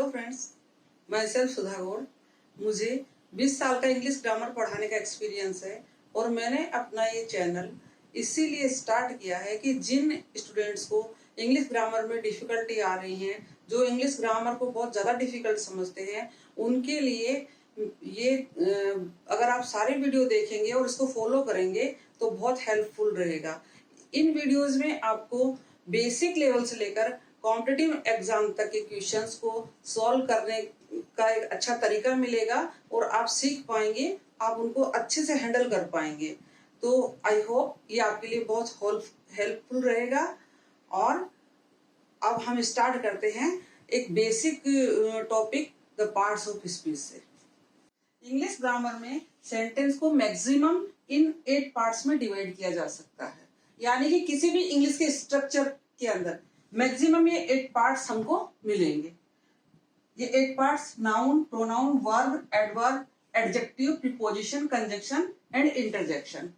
Hello friends, मैं self सुधा गौड़। मुझे 20 साल का इंग्लिश ग्रामर पढ़ाने का एक्सपीरियंस है और मैंने अपना ये चैनल इसीलिए स्टार्ट किया है कि जिन स्टूडेंट्स को इंग्लिश ग्रामर में डिफ़िकल्टी आ रही है, जो इंग्लिश ग्रामर को बहुत ज़्यादा डिफ़िकल्ट समझते हैं, उनके लिए ये अगर आप सारे वीडियो देखेंगे और इसको फॉलो करेंगे तो बहुत हेल्पफुल रहेगा। इन वीडियोज़ में आपको बेसिक लेवल से लेकर कॉम्पिटिटिव एग्जाम तक के क्वेश्चंस को सॉल्व करने का एक अच्छा तरीका मिलेगा और आप सीख पाएंगे, आप उनको अच्छे से हैंडल कर पाएंगे। तो आई होप ये आपके लिए बहुत हेल्पफुल रहेगा। और अब हम स्टार्ट करते हैं एक basic topic, the parts of speech से। इंग्लिश ग्रामर में सेंटेंस को मैक्सिमम इन 8 पार्ट्स में डिवाइड किया जा सकता है, यानी कि किसी भी इंग्लिश के स्ट्रक्चर के अंदर मैक्सिमम ये 8 पार्ट्स हमको मिलेंगे। ये 8 parts noun, pronoun, verb, adverb, adjective, preposition, conjunction and interjection.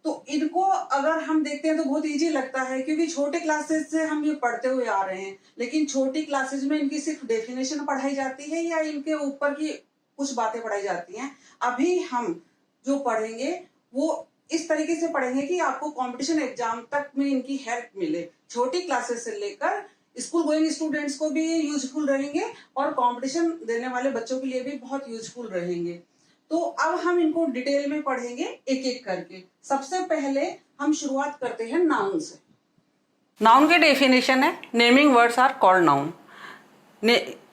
तो इनको अगर हम देखते हैं तो बहुत इजी लगता है, क्योंकि छोटे क्लासेस से हम ये पढ़ते हुए आ रहे हैं। लेकिन छोटी क्लासेस में इनकी सिर्फ डेफिनेशन पढ़ाई जाती है या इनके ऊपर की कुछ बातें पढ़ाई जाती हैं। अभी हम जो पढ़ेंगे वो इस तरीके से पढ़ेंगे कि आपको कंपटीशन एग्जाम तक में इनकी हेल्प मिले। छोटी क्लासेस से लेकर स्कूल गोइंग स्टूडेंट्स को भी ये यूजफुल रहेंगे और कंपटीशन देने वाले बच्चों के लिए भी बहुत यूजफुल रहेंगे। तो अब हम इनको डिटेल में पढ़ेंगे एक एक करके। सबसे पहले हम शुरुआत करते हैं नाउन से। नाउन की डेफिनेशन है, naming words are called noun.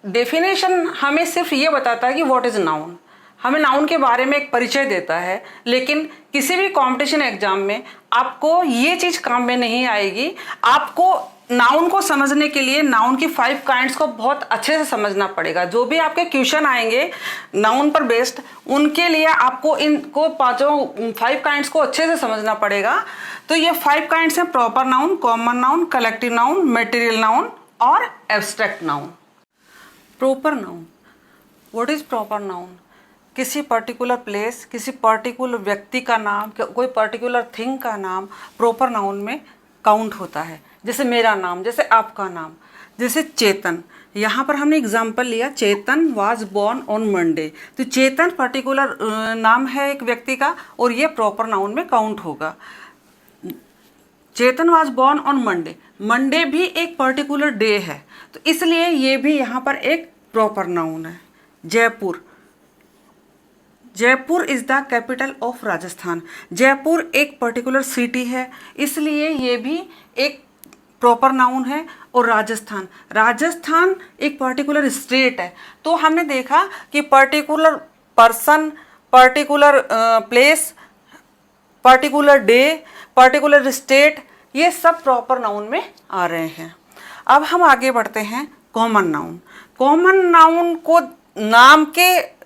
Definition हमें सिर्फ ये बताता है कि व्हाट इज नाउन, हमें नाउन के बारे में एक परिचय देता है। लेकिन किसी भी कंपटीशन एग्जाम में आपको ये चीज काम में नहीं आएगी। आपको नाउन को समझने के लिए नाउन की 5 काइंड्स को बहुत अच्छे से समझना पड़ेगा। जो भी आपके क्वेश्चन आएंगे नाउन पर बेस्ड, उनके लिए आपको इनको 5 काइंड्स को अच्छे से समझना पड़ेगा। तो ये 5 काइंड्स हैं: proper noun, common noun, collective noun, material noun और abstract noun. Proper noun, what is proper noun? किसी पर्टिकुलर प्लेस, किसी पर्टिकुलर व्यक्ति का नाम, कोई पर्टिकुलर थिंग का नाम प्रॉपर नाउन में काउंट होता है। जैसे मेरा नाम, जैसे आपका नाम, जैसे चेतन। यहाँ पर हमने एग्जाम्पल लिया, चेतन वाज बॉर्न ऑन मंडे। तो चेतन पर्टिकुलर नाम है एक व्यक्ति का और ये प्रॉपर नाउन में काउंट होगा। Chetan was born on Monday, Monday भी एक पर्टिकुलर डे है, तो इसलिए ये भी यहाँ पर एक प्रॉपर नाउन है। Jaipur, Jaipur is the capital of Rajasthan. Jaipur एक पर्टिकुलर सिटी है, इसलिए ये भी एक प्रॉपर नाउन है। और राजस्थान, राजस्थान एक पर्टिकुलर स्टेट है। तो हमने देखा कि particular person, particular place, particular day, particular state, ये सब प्रॉपर नाउन में आ रहे हैं। अब हम आगे बढ़ते हैं कॉमन नाउन। कॉमन नाउन को नाम के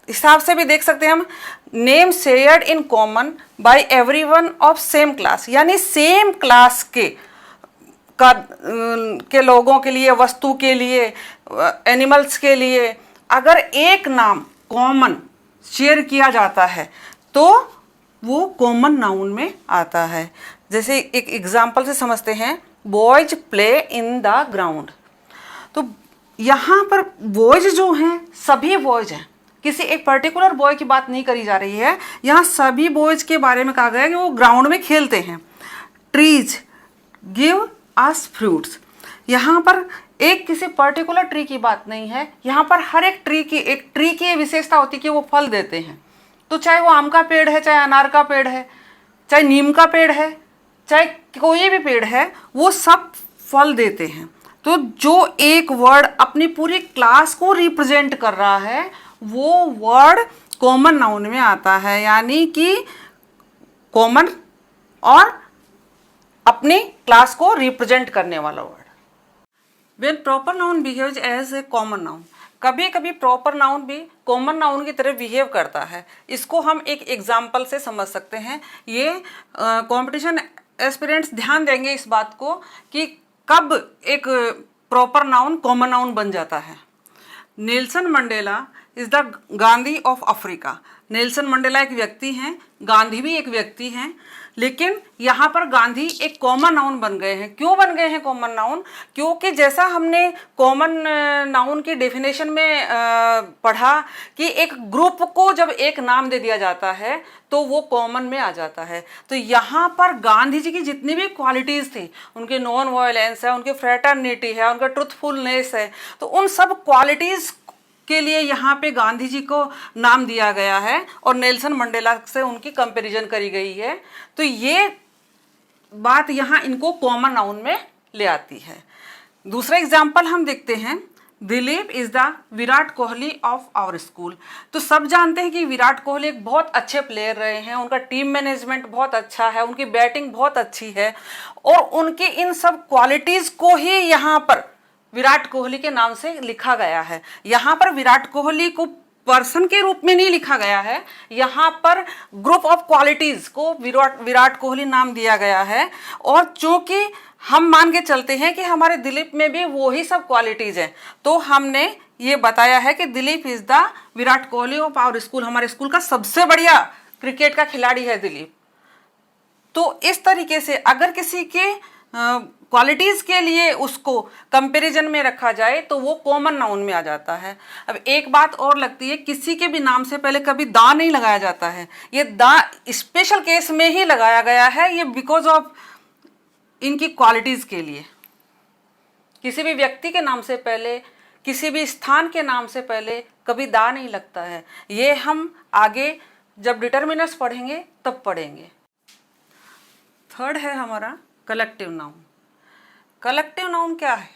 हिसाब से भी देख सकते हैं हम। Name shared in common by everyone of same class, यानी सेम क्लास के लोगों के लिए, वस्तु के लिए, एनिमल्स के लिए अगर एक नाम कॉमन शेयर किया जाता है तो वो कॉमन नाउन में आता है। जैसे एक एग्जाम्पल से समझते हैं, boys play in the ground. तो यहाँ पर बॉयज जो हैं सभी बॉयज हैं, किसी एक पर्टिकुलर बॉय की बात नहीं करी जा रही है। यहाँ सभी बॉयज के बारे में कहा गया है कि वो ग्राउंड में खेलते हैं। ट्रीज गिव अस फ्रूट्स, यहाँ पर एक किसी पर्टिकुलर ट्री की बात नहीं है। यहाँ पर हर एक ट्री की ये विशेषता होती है कि वो फल देते हैं। तो चाहे वो आम का पेड़ है, चाहे अनार का पेड़ है, चाहे नीम का पेड़ है, चाहे कोई भी पेड़ है, वो सब फल देते हैं। तो जो एक वर्ड अपनी पूरी क्लास को रिप्रेजेंट कर रहा है वो वर्ड कॉमन नाउन में आता है, यानी कि कॉमन और अपनी क्लास को रिप्रेजेंट करने वाला word. When proper noun behaves as a common noun, कभी कभी प्रॉपर नाउन भी कॉमन नाउन की तरह बिहेव करता है। इसको हम एक एग्जाम्पल से समझ सकते हैं। ये कंपटीशन एस्पिरेंट्स ध्यान देंगे इस बात को कि कब एक प्रॉपर नाउन कॉमन नाउन बन जाता है। Nelson Mandela is the Gandhi of Africa. Nelson Mandela एक व्यक्ति हैं, गांधी भी एक व्यक्ति हैं। लेकिन यहाँ पर गांधी एक कॉमन नाउन बन गए हैं। क्यों बन गए हैं कॉमन नाउन? क्योंकि जैसा हमने कॉमन नाउन की डेफिनेशन में पढ़ा कि एक ग्रुप को जब एक नाम दे दिया जाता है तो वो कॉमन में आ जाता है। तो यहाँ पर गांधी जी की जितनी भी क्वालिटीज़ थी, उनके नॉन वायलेंस है, उनके फ्रेटर्निटी है, उनका ट्रुथफुलनेस है, तो उन सब क्वालिटीज़ के लिए यहाँ पे गांधी जी को नाम दिया गया है और नेल्सन मंडेला से उनकी कंपैरिजन करी गई है। तो ये बात यहाँ इनको कॉमन नाउन में ले आती है। दूसरा एग्जाम्पल हम देखते हैं, Dilip is the Virat Kohli of our school. तो सब जानते हैं कि विराट कोहली एक बहुत अच्छे प्लेयर रहे हैं, उनका टीम मैनेजमेंट बहुत अच्छा है, उनकी बैटिंग बहुत अच्छी है, और उनके इन सब क्वालिटीज़ को ही यहाँ पर विराट कोहली के नाम से लिखा गया है। यहाँ पर विराट कोहली को पर्सन के रूप में नहीं लिखा गया है, यहाँ पर ग्रुप ऑफ क्वालिटीज को विराट कोहली नाम दिया गया है। और चूंकि हम मान के चलते हैं कि हमारे दिलीप में भी वही सब क्वालिटीज हैं, तो हमने ये बताया है कि Dilip is the Virat Kohli of our school. हमारे स्कूल का सबसे बढ़िया क्रिकेट का खिलाड़ी है दिलीप। तो इस तरीके से अगर किसी के क्वालिटीज के लिए उसको कंपैरिजन में रखा जाए तो वो कॉमन नाउन में आ जाता है। अब एक बात और लगती है, किसी के भी नाम से पहले कभी दा नहीं लगाया जाता है। ये दा स्पेशल केस में ही लगाया गया है, ये बिकॉज ऑफ इनकी क्वालिटीज के लिए। किसी भी व्यक्ति के नाम से पहले, किसी भी स्थान के नाम से पहले कभी दा नहीं लगता है। ये हम आगे जब डिटर्मिनर्स पढ़ेंगे तब पढ़ेंगे। थर्ड है हमारा कलेक्टिव नाउन। कलेक्टिव नाउन क्या है?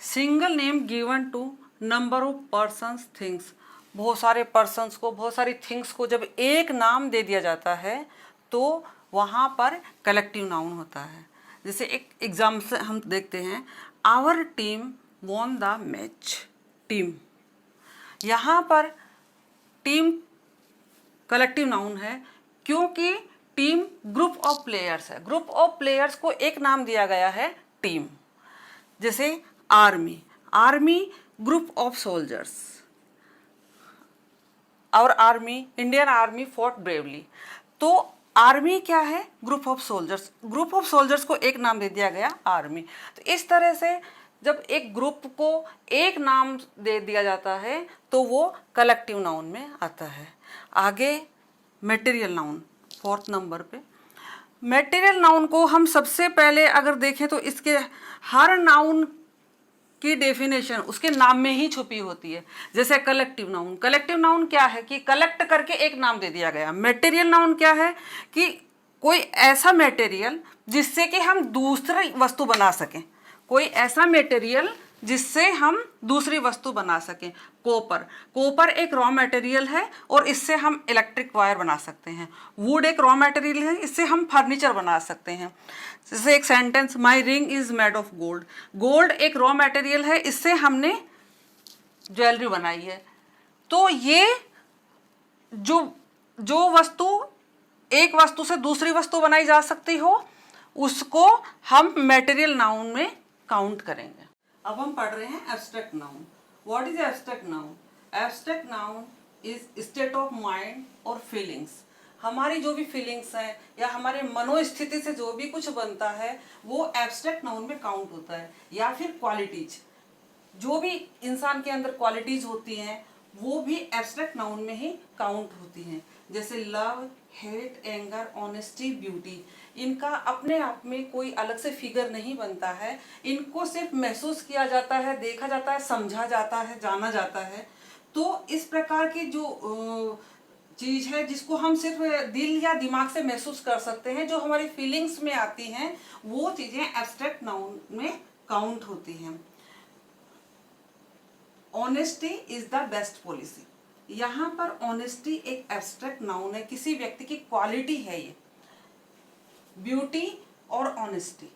Single name given to number of persons things. बहुत सारे पर्सन्स को, बहुत सारी थिंग्स को जब एक नाम दे दिया जाता है तो वहाँ पर कलेक्टिव नाउन होता है। जैसे एक एग्जाम्पल हम देखते हैं, our team won the match. Team, यहाँ पर टीम कलेक्टिव नाउन है क्योंकि टीम ग्रुप ऑफ प्लेयर्स है। ग्रुप ऑफ प्लेयर्स को एक नाम दिया गया है टीम। जैसे army, army group of soldiers. और army, Indian army fought bravely. तो आर्मी क्या है? Group of soldiers. Group of soldiers को एक नाम दे दिया गया आर्मी। तो इस तरह से जब एक ग्रुप को एक नाम दे दिया जाता है तो वो कलेक्टिव नाउन में आता है। आगे मटेरियल नाउन, फोर्थ नंबर पे। मटेरियल नाउन को हम सबसे पहले अगर देखें तो इसके हर नाउन की डेफिनेशन उसके नाम में ही छुपी होती है। जैसे कलेक्टिव नाउन, कलेक्टिव नाउन क्या है कि कलेक्ट करके एक नाम दे दिया गया। मटेरियल नाउन क्या है कि कोई ऐसा मटेरियल जिससे कि हम दूसरी वस्तु बना सकें, कोई ऐसा मटेरियल जिससे हम दूसरी वस्तु बना सकें। कॉपर, कॉपर एक रॉ मटेरियल है और इससे हम इलेक्ट्रिक वायर बना सकते हैं। वुड एक रॉ मटेरियल है, इससे हम फर्नीचर बना सकते हैं। जैसे एक sentence, my ring is made of gold. Gold एक रॉ मटेरियल है, इससे हमने ज्वेलरी बनाई है। तो ये जो वस्तु एक वस्तु से दूसरी वस्तु बनाई जा सकती हो उसको हम मटेरियल नाउन में काउंट करेंगे। अब हम पढ़ रहे हैं abstract noun. What is abstract noun? Abstract noun is state of mind और फीलिंग्स। हमारी जो भी फीलिंग्स हैं या हमारे मनोस्थिति से जो भी कुछ बनता है वो एब्स्ट्रैक्ट नाउन में काउंट होता है। या फिर क्वालिटीज, जो भी इंसान के अंदर क्वालिटीज होती हैं वो भी एब्स्ट्रैक्ट नाउन में ही काउंट होती हैं। जैसे love, hate, anger, honesty, beauty. इनका अपने आप में कोई अलग से फिगर नहीं बनता है, इनको सिर्फ महसूस किया जाता है, देखा जाता है, समझा जाता है, जाना जाता है। तो इस प्रकार की जो चीज है जिसको हम सिर्फ दिल या दिमाग से महसूस कर सकते हैं, जो हमारी फीलिंग्स में आती हैं, वो चीजें एब्स्ट्रैक्ट नाउन में काउंट होती हैं। Honesty is the best policy. यहाँ पर ऑनेस्टी एक एब्स्ट्रैक्ट नाउन है, किसी व्यक्ति की क्वालिटी है ये। ब्यूटी और ऑनेस्टी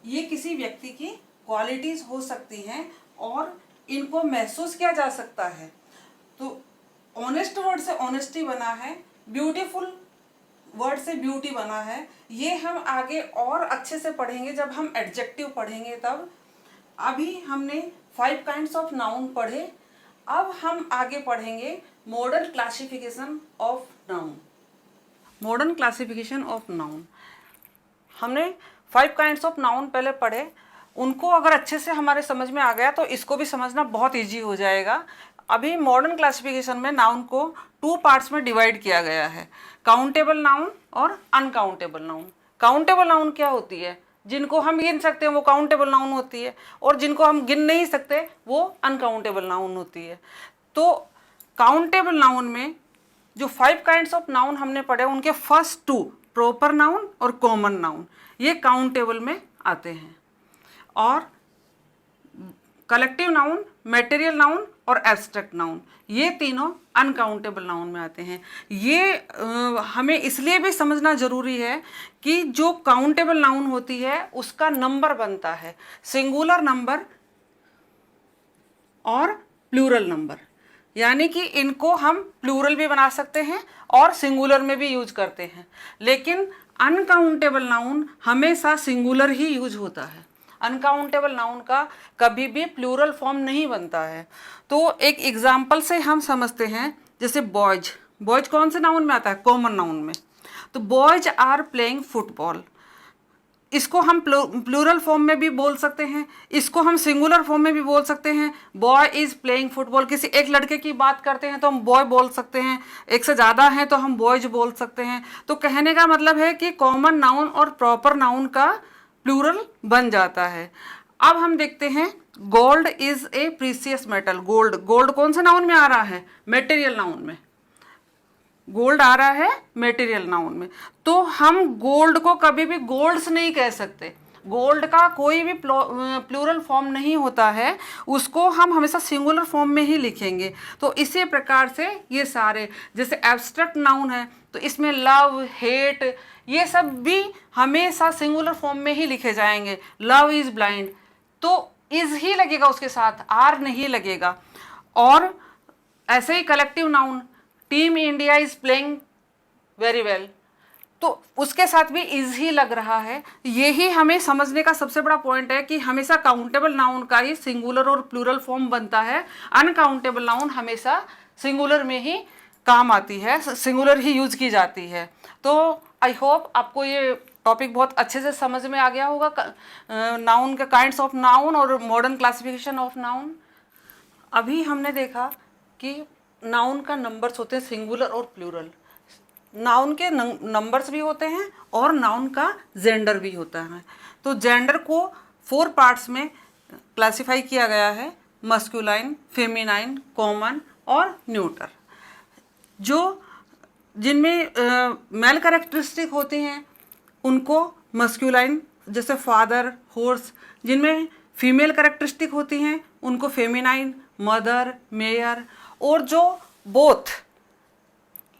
ये किसी व्यक्ति की क्वालिटीज हो सकती हैं और इनको महसूस किया जा सकता है। तो ऑनेस्ट वर्ड से ऑनेस्टी बना है, ब्यूटीफुल वर्ड से ब्यूटी बना है। ये हम आगे और अच्छे से पढ़ेंगे जब हम एडजेक्टिव पढ़ेंगे तब। अभी हमने 5 काइंड्स ऑफ नाउन पढ़े, अब हम आगे पढ़ेंगे modern classification of noun. Modern classification of noun. हमने 5 काइंड्स ऑफ नाउन पहले पढ़े, उनको अगर अच्छे से हमारे समझ में आ गया तो इसको भी समझना बहुत ईजी हो जाएगा। अभी मॉडर्न क्लासिफिकेशन में नाउन को 2 पार्ट्स में डिवाइड किया गया है, काउंटेबल नाउन और अनकाउंटेबल नाउन। काउंटेबल नाउन क्या होती है? जिनको हम गिन सकते हैं वो काउंटेबल नाउन होती है, और जिनको हम गिन नहीं सकते वो अनकाउंटेबल नाउन होती है। तो काउंटेबल नाउन में जो 5 काइंड्स ऑफ नाउन हमने पढ़े, उनके फर्स्ट 2 प्रॉपर नाउन और कॉमन नाउन, ये काउंटेबल में आते हैं, और कलेक्टिव नाउन, मटेरियल नाउन और एब्स्ट्रैक्ट नाउन, ये तीनों अनकाउंटेबल नाउन में आते हैं। ये हमें इसलिए भी समझना जरूरी है कि जो काउंटेबल नाउन होती है उसका नंबर बनता है सिंगुलर नंबर और प्लूरल नंबर, यानी कि इनको हम प्लूरल भी बना सकते हैं और सिंगुलर में भी यूज करते हैं, लेकिन अनकाउंटेबल नाउन हमेशा सिंगुलर ही यूज होता है। अनकाउंटेबल नाउन का कभी भी प्लूरल फॉर्म नहीं बनता है। तो एक एग्जाम्पल से हम समझते हैं, जैसे बॉयज, बॉयज कौन से नाउन में आता है? कॉमन नाउन में। तो बॉयज आर प्लेइंग फुटबॉल, इसको हम प्लूरल फॉर्म में भी बोल सकते हैं, इसको हम सिंगुलर फॉर्म में भी बोल सकते हैं। बॉय इज प्लेइंग फुटबॉल, किसी एक लड़के की बात करते हैं तो हम बॉय बोल सकते हैं, एक से ज़्यादा हैं तो हम बॉयज बोल सकते हैं। तो कहने का मतलब है कि कॉमन नाउन और प्रॉपर नाउन का प्लूरल बन जाता है। अब हम देखते हैं, gold is a precious metal. Gold, gold कौन से नाउन में आ रहा है? मटेरियल नाउन में। गोल्ड आ रहा है मटेरियल नाउन में, तो हम गोल्ड को कभी भी गोल्ड्स नहीं कह सकते। गोल्ड का कोई भी प्लूरल फॉर्म नहीं होता है, उसको हम हमेशा सिंगुलर फॉर्म में ही लिखेंगे। तो इसी प्रकार से ये सारे, जैसे एब्स्ट्रैक्ट नाउन है तो इसमें लव, हेट, ये सब भी हमेशा सिंगुलर फॉर्म में ही लिखे जाएंगे। लव इज ब्लाइंड, तो इज ही लगेगा उसके साथ, आर नहीं लगेगा। और ऐसे ही collective noun, team India is playing very well, तो उसके साथ भी इज ही लग रहा है। यही हमें समझने का सबसे बड़ा पॉइंट है कि हमेशा काउंटेबल नाउन का ही सिंगुलर और प्लूरल फॉर्म बनता है, अनकाउंटेबल नाउन हमेशा सिंगुलर में ही काम आती है, सिंगुलर ही यूज की जाती है। तो आई होप आपको ये टॉपिक बहुत अच्छे से समझ में आ गया होगा, नाउन के काइंड्स ऑफ नाउन और मॉडर्न क्लासिफिकेशन ऑफ नाउन। अभी हमने देखा कि नाउन का नंबर्स होते हैं सिंगुलर और प्लूरल, नाउन के नंबर्स भी होते हैं और नाउन का जेंडर भी होता है। तो जेंडर को 4 पार्ट्स में क्लासिफाई किया गया है, मस्कुलाइन, फेमिनाइन, कॉमन और न्यूटर। जो जिनमें मेल कैरेक्टरिस्टिक होती हैं उनको मस्कुलाइन, जैसे फादर, हॉर्स। जिनमें फीमेल कैरेक्टरिस्टिक होती हैं उनको फेमिनाइन, मदर, मेयर। और जो बोथ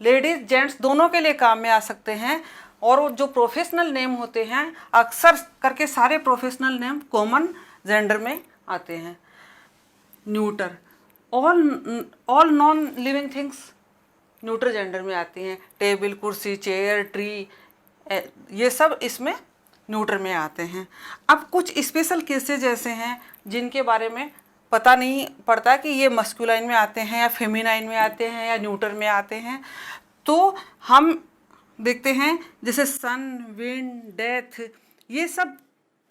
लेडीज जेंट्स दोनों के लिए काम में आ सकते हैं। और जो प्रोफेशनल नेम होते हैं, अक्सर करके सारे प्रोफेशनल नेम कॉमन जेंडर में आते हैं। Neuter, all non living things neuter gender में आती हैं। टेबल, कुर्सी, चेयर, ट्री, ये सब इसमें न्यूटर में आते हैं। अब कुछ स्पेशल केसेज ऐसे हैं जिनके बारे में पता नहीं पड़ता कि ये मस्कुलाइन में आते हैं या फेमिनाइन में आते हैं या न्यूटर में आते हैं। तो हम देखते हैं, जैसे सन, विंड, डेथ, ये सब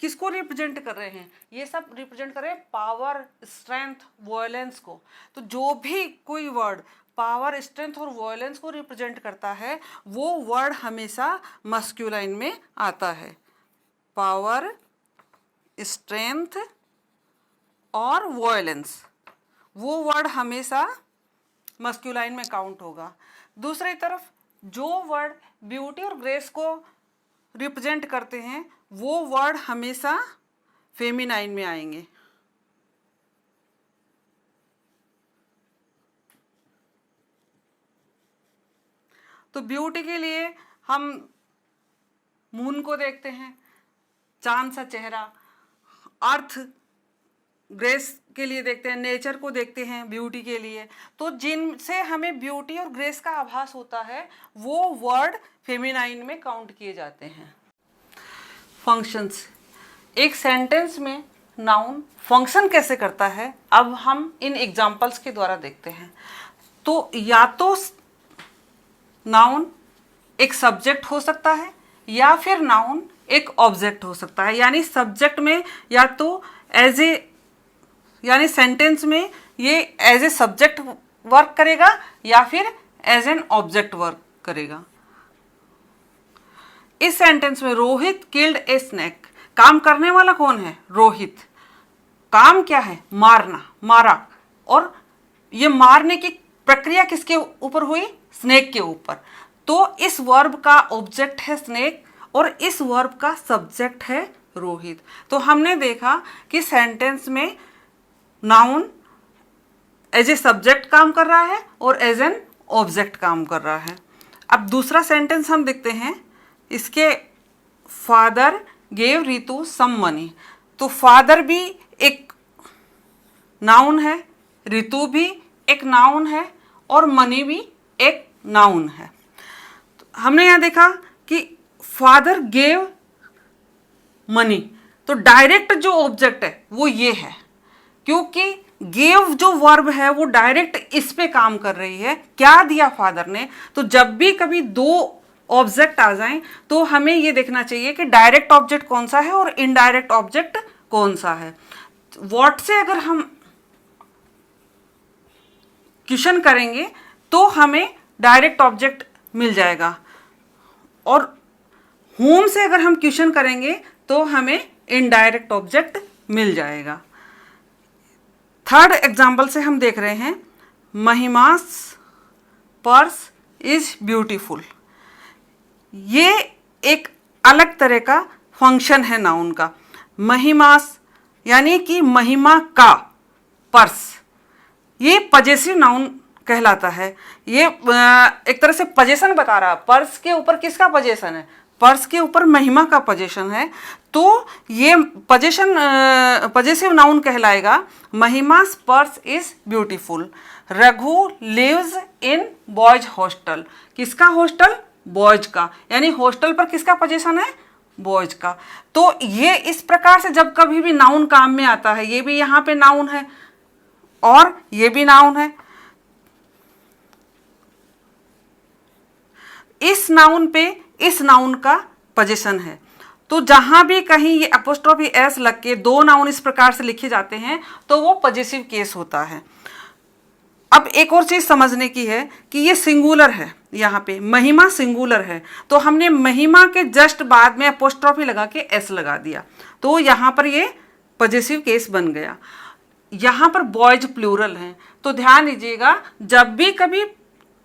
किसको रिप्रेजेंट कर रहे हैं? ये सब रिप्रेजेंट कर रहे हैं पावर, स्ट्रेंथ, वॉयलेंस को। तो जो भी कोई वर्ड पावर, स्ट्रेंथ और वॉयलेंस को रिप्रेजेंट करता है वो वर्ड हमेशा मस्कुलाइन में आता है। पावर, स्ट्रेंथ और वॉयलेंस, वो वर्ड हमेशा मस्कुलाइन में काउंट होगा। दूसरी तरफ जो वर्ड ब्यूटी और ग्रेस को रिप्रेजेंट करते हैं वो वर्ड हमेशा फेमिनाइन में आएंगे। तो ब्यूटी के लिए हम मून को देखते हैं, चांद सा चेहरा। अर्थ, ग्रेस के लिए देखते हैं, नेचर को देखते हैं ब्यूटी के लिए। तो जिनसे हमें ब्यूटी और ग्रेस का आभास होता है वो वर्ड फेमिनाइन में काउंट किए जाते हैं। फंक्शंस, एक सेंटेंस में नाउन फंक्शन कैसे करता है अब हम इन एग्जाम्पल्स के द्वारा देखते हैं। तो या तो नाउन एक सब्जेक्ट हो सकता है या फिर नाउन एक ऑब्जेक्ट हो सकता है। यानी सब्जेक्ट में या तो एज ए, यानी सेंटेंस में ये एज ए सब्जेक्ट वर्क करेगा या फिर एज एन ऑब्जेक्ट वर्क करेगा। इस सेंटेंस में रोहित किल्ड ए स्नेक, काम करने वाला कौन है? रोहित। काम क्या है? मारना, मारा। और ये मारने की प्रक्रिया किसके ऊपर हुई? स्नेक के ऊपर। तो इस वर्ब का ऑब्जेक्ट है स्नेक और इस वर्ब का सब्जेक्ट है रोहित। तो हमने देखा कि सेंटेंस में नाउन एज ए सब्जेक्ट काम कर रहा है और एज एन ऑब्जेक्ट काम कर रहा है। अब दूसरा सेंटेंस हम देखते हैं। इसके father gave Ritu some money. तो फादर भी एक नाउन है, रितु भी एक नाउन है और मनी भी एक नाउन है। तो हमने यहाँ देखा कि फादर गेव मनी, तो डायरेक्ट जो ऑब्जेक्ट है वो ये है, क्योंकि गेव जो वर्ब है वो डायरेक्ट इस पे काम कर रही है। क्या दिया फादर ने? तो जब भी कभी दो ऑब्जेक्ट आ जाएं तो हमें ये देखना चाहिए कि डायरेक्ट ऑब्जेक्ट कौन सा है और इनडायरेक्ट ऑब्जेक्ट कौन सा है। व्हाट से अगर हम क्वेश्चन करेंगे तो हमें डायरेक्ट ऑब्जेक्ट मिल जाएगा और होम से अगर हम क्वेश्चन करेंगे तो हमें इनडायरेक्ट ऑब्जेक्ट मिल जाएगा। थर्ड एग्जाम्पल से हम देख रहे हैं, महिमास पर्स इज ब्यूटीफुल। ये एक अलग तरह का फंक्शन है नाउन का। महिमास यानी कि महिमा का पर्स, ये पजेसिव नाउन कहलाता है। ये एक तरह से पजेशन बता रहा है। पर्स के ऊपर किसका पजेशन है? पर्स के ऊपर महिमा का पजेशन है। तो ये पजेसिव नाउन कहलाएगा। Mahima's purse is beautiful. Raghu lives in boys hostel. किसका हॉस्टल? बॉयज का। यानी हॉस्टल पर किसका पजेशन है? बॉयज का। तो ये इस प्रकार से जब कभी भी नाउन काम में आता है, ये भी यहाँ पे नाउन है और ये भी नाउन है, इस नाउन पे इस नाउन का पोजीशन है। तो जहां भी कहीं ये अपोस्ट्रोफी एस लग के दो नाउन इस प्रकार से लिखे जाते हैं तो वो पॉजिटिव केस होता है। अब एक और चीज समझने की है कि ये सिंगुलर है, यहाँ पे महिमा सिंगुलर है, तो हमने महिमा के जस्ट बाद में अपोस्ट्रोफी लगा के एस लगा दिया, तो यहाँ पर ये पॉजिटिव केस बन गया। यहाँ पर बॉयज प्लूरल हैं, तो ध्यान दीजिएगा जब भी कभी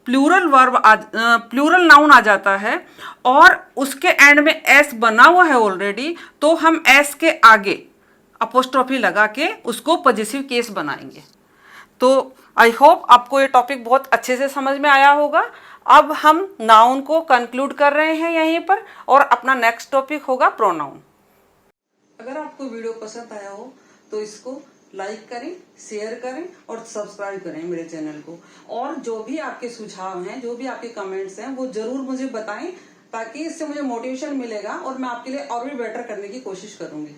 प्लूरल नाउन आ जाता है और उसके एंड में एस बना हुआ है ऑलरेडी, तो हम एस के आगे अपोस्ट्रोफी लगा के उसको पॉजिटिव केस बनाएंगे। तो आई होप आपको ये टॉपिक बहुत अच्छे से समझ में आया होगा। अब हम नाउन को कंक्लूड कर रहे हैं यहीं पर और अपना नेक्स्ट टॉपिक होगा प्रोनाउन। अगर आपको वीडियो पसंद आया हो तो इसको लाइक करें, शेयर करें और सब्सक्राइब करें मेरे चैनल को। और जो भी आपके सुझाव हैं, जो भी आपके कमेंट्स हैं, वो जरूर मुझे बताएं, ताकि इससे मुझे मोटिवेशन मिलेगा और मैं आपके लिए और भी बेटर करने की कोशिश करूंगी।